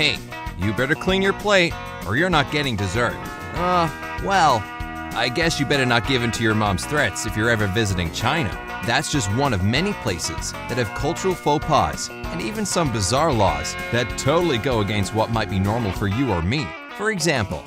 Hey, you better clean your plate or you're not getting dessert. Well, I guess you better not give in to your mom's threats if you're ever visiting China. That's just one of many places that have cultural faux pas and even some bizarre laws that totally go against what might be normal for you or me. For example,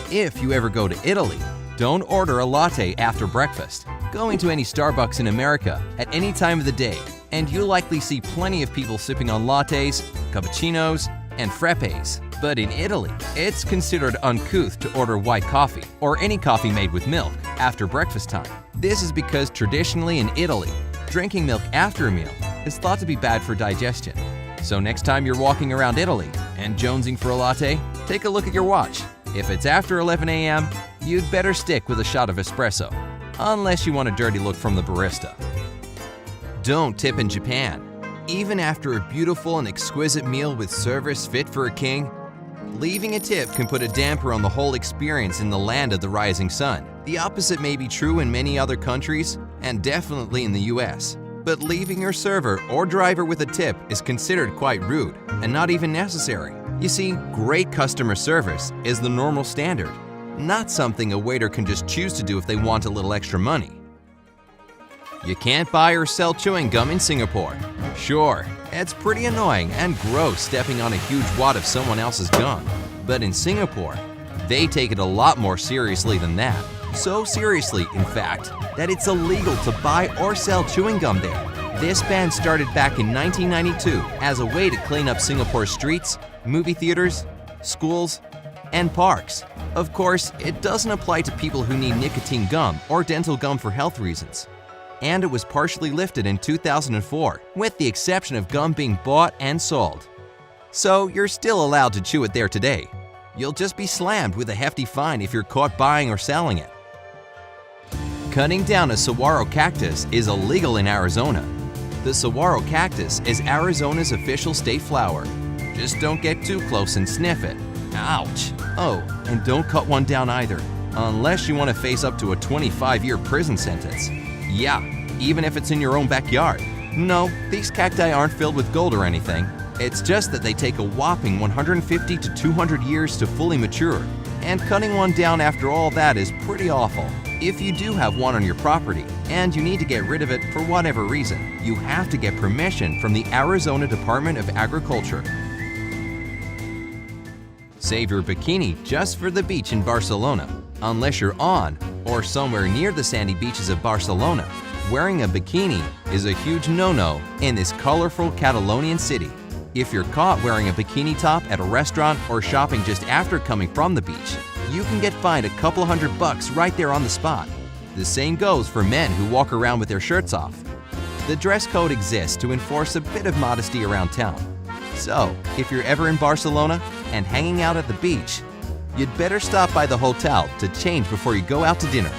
if you ever go to Italy, don't order a latte after breakfast. Go into any Starbucks in America at any time of the day, and you'll likely see plenty of people sipping on lattes, cappuccinos, and frappes. But in Italy, it's considered uncouth to order white coffee or any coffee made with milk after breakfast time. This is because traditionally in Italy, drinking milk after a meal is thought to be bad for digestion. So next time you're walking around Italy and jonesing for a latte, take a look at your watch. If it's after 11 a.m., you'd better stick with a shot of espresso, unless you want a dirty look from the barista. Don't tip in Japan. Even after a beautiful and exquisite meal with service fit for a king, leaving a tip can put a damper on the whole experience in the land of the rising sun. The opposite may be true in many other countries, and definitely in the US. But leaving your server or driver with a tip is considered quite rude and not even necessary. You see, great customer service is the normal standard, not something a waiter can just choose to do if they want a little extra money. You can't buy or sell chewing gum in Singapore. Sure, it's pretty annoying and gross stepping on a huge wad of someone else's gum. But in Singapore, they take it a lot more seriously than that. So seriously, in fact, that it's illegal to buy or sell chewing gum there. This ban started back in 1992 as a way to clean up Singapore's streets, movie theaters, schools, and parks. Of course, it doesn't apply to people who need nicotine gum or dental gum for health reasons. And it was partially lifted in 2004, with the exception of gum being bought and sold. So you're still allowed to chew it there today. You'll just be slammed with a hefty fine if you're caught buying or selling it. Cutting down a saguaro cactus is illegal in Arizona. The saguaro cactus is Arizona's official state flower. Just don't get too close and sniff it. Ouch! Oh, and don't cut one down either, unless you want to face up to a 25-year prison sentence. Yeah, even if it's in your own backyard. No, these cacti aren't filled with gold or anything. It's just that they take a whopping 150 to 200 years to fully mature. And cutting one down after all that is pretty awful. If you do have one on your property and you need to get rid of it for whatever reason, you have to get permission from the Arizona Department of Agriculture. Save your bikini just for the beach in Barcelona. Unless you're on or somewhere near the sandy beaches of Barcelona, wearing a bikini is a huge no-no in this colorful Catalonian city. If you're caught wearing a bikini top at a restaurant or shopping just after coming from the beach, you can get fined a couple $100 right there on the spot. The same goes for men who walk around with their shirts off. The dress code exists to enforce a bit of modesty around town. So, if you're ever in Barcelona and hanging out at the beach, you'd better stop by the hotel to change before you go out to dinner.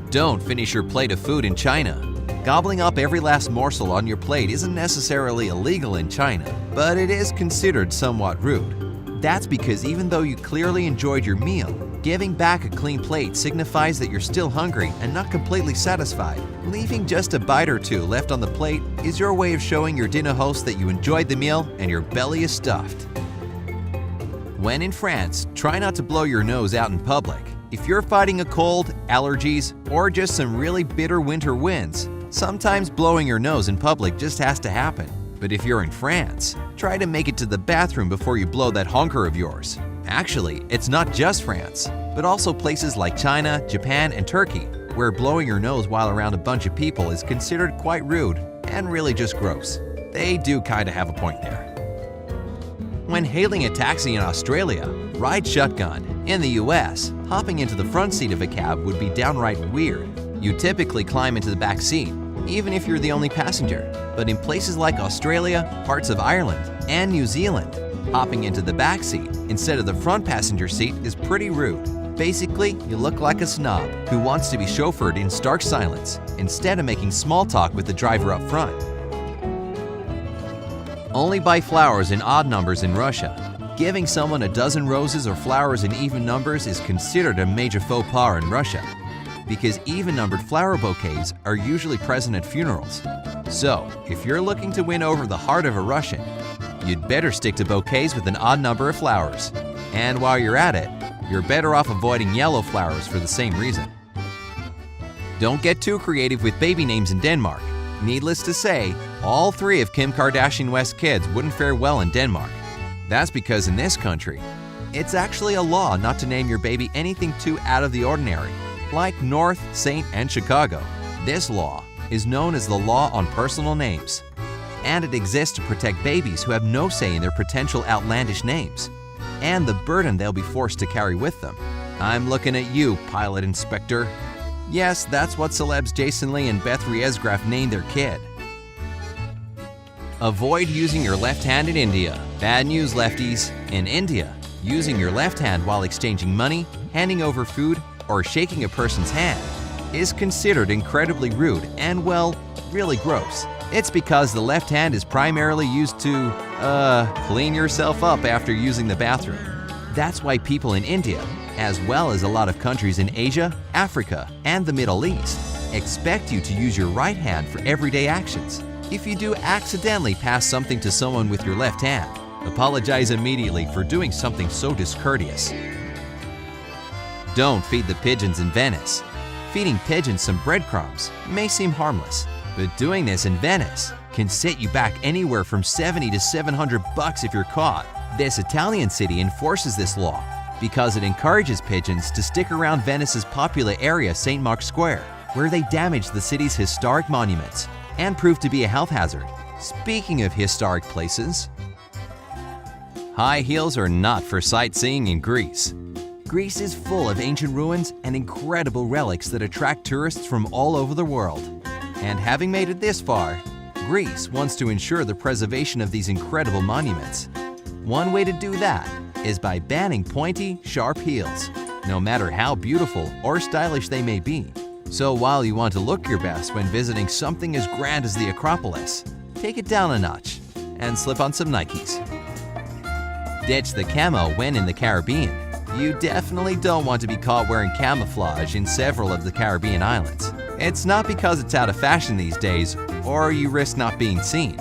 Don't finish your plate of food in China. Gobbling up every last morsel on your plate isn't necessarily illegal in China, but it is considered somewhat rude. That's because even though you clearly enjoyed your meal, giving back a clean plate signifies that you're still hungry and not completely satisfied. Leaving just a bite or two left on the plate is your way of showing your dinner host that you enjoyed the meal and your belly is stuffed. When in France, try not to blow your nose out in public. If you're fighting a cold, allergies, or just some really bitter winter winds, sometimes blowing your nose in public just has to happen. But if you're in France, try to make it to the bathroom before you blow that honker of yours. Actually, it's not just France, but also places like China, Japan, and Turkey, where blowing your nose while around a bunch of people is considered quite rude and really just gross. They do kinda have a point there. When hailing a taxi in Australia, ride shotgun. In the US, hopping into the front seat of a cab would be downright weird. You typically climb into the back seat, even if you're the only passenger. But in places like Australia, parts of Ireland, and New Zealand, hopping into the back seat instead of the front passenger seat is pretty rude. Basically, you look like a snob who wants to be chauffeured in stark silence instead of making small talk with the driver up front. Only buy flowers in odd numbers in Russia. Giving someone a dozen roses or flowers in even numbers is considered a major faux pas in Russia. because even-numbered flower bouquets are usually present at funerals. So, if you're looking to win over the heart of a Russian, you'd better stick to bouquets with an odd number of flowers. And while you're at it, you're better off avoiding yellow flowers for the same reason. Don't get too creative with baby names in Denmark. Needless to say, all 3 of Kim Kardashian West's kids wouldn't fare well in Denmark. That's because in this country, it's actually a law not to name your baby anything too out of the ordinary, like North, Saint, and Chicago. This law is known as the Law on Personal Names, and it exists to protect babies who have no say in their potential outlandish names, and the burden they'll be forced to carry with them. I'm looking at you, pilot inspector. Yes, that's what celebs Jason Lee and Beth Riesgraf named their kid. Avoid using your left hand in India. Bad news, lefties. In India, using your left hand while exchanging money, handing over food, or shaking a person's hand is considered incredibly rude and, well, really gross. It's because the left hand is primarily used to, clean yourself up after using the bathroom. That's why people in India, as well as a lot of countries in Asia, Africa, and the Middle East, expect you to use your right hand for everyday actions. If you do accidentally pass something to someone with your left hand, apologize immediately for doing something so discourteous. Don't feed the pigeons in Venice. Feeding pigeons some breadcrumbs may seem harmless, but doing this in Venice can set you back anywhere from $70 to $700 if you're caught. This Italian city enforces this law because it encourages pigeons to stick around Venice's popular area, St. Mark's Square, where they damage the city's historic monuments and prove to be a health hazard. Speaking of historic places, high heels are not for sightseeing in Greece. Greece is full of ancient ruins and incredible relics that attract tourists from all over the world. And having made it this far, Greece wants to ensure the preservation of these incredible monuments. One way to do that is by banning pointy, sharp heels, no matter how beautiful or stylish they may be. So while you want to look your best when visiting something as grand as the Acropolis, take it down a notch and slip on some Nikes. Ditch the camo when in the Caribbean. You definitely don't want to be caught wearing camouflage in several of the Caribbean islands. It's not because it's out of fashion these days or you risk not being seen.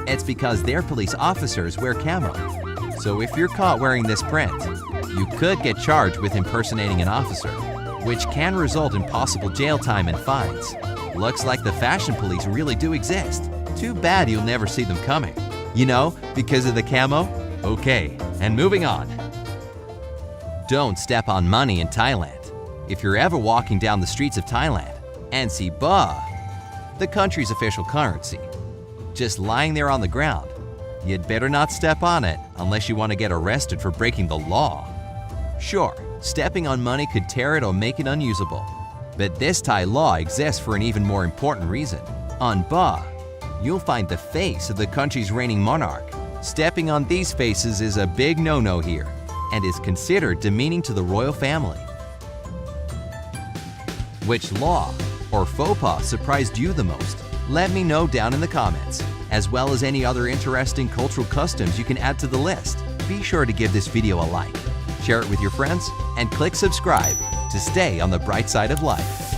It's because their police officers wear camo. So if you're caught wearing this print, you could get charged with impersonating an officer, which can result in possible jail time and fines. Looks like the fashion police really do exist. Too bad you'll never see them coming. You know, because of the camo? Okay, and moving on. Don't step on money in Thailand. If you're ever walking down the streets of Thailand and see baht, the country's official currency, just lying there on the ground, you'd better not step on it unless you want to get arrested for breaking the law. Sure, stepping on money could tear it or make it unusable, but this Thai law exists for an even more important reason. On baht, you'll find the face of the country's reigning monarch. Stepping on these faces is a big no-no here and is considered demeaning to the royal family. Which law or faux pas surprised you the most? Let me know down in the comments, as well as any other interesting cultural customs you can add to the list. Be sure to give this video a like, share it with your friends, and click subscribe to stay on the bright side of life.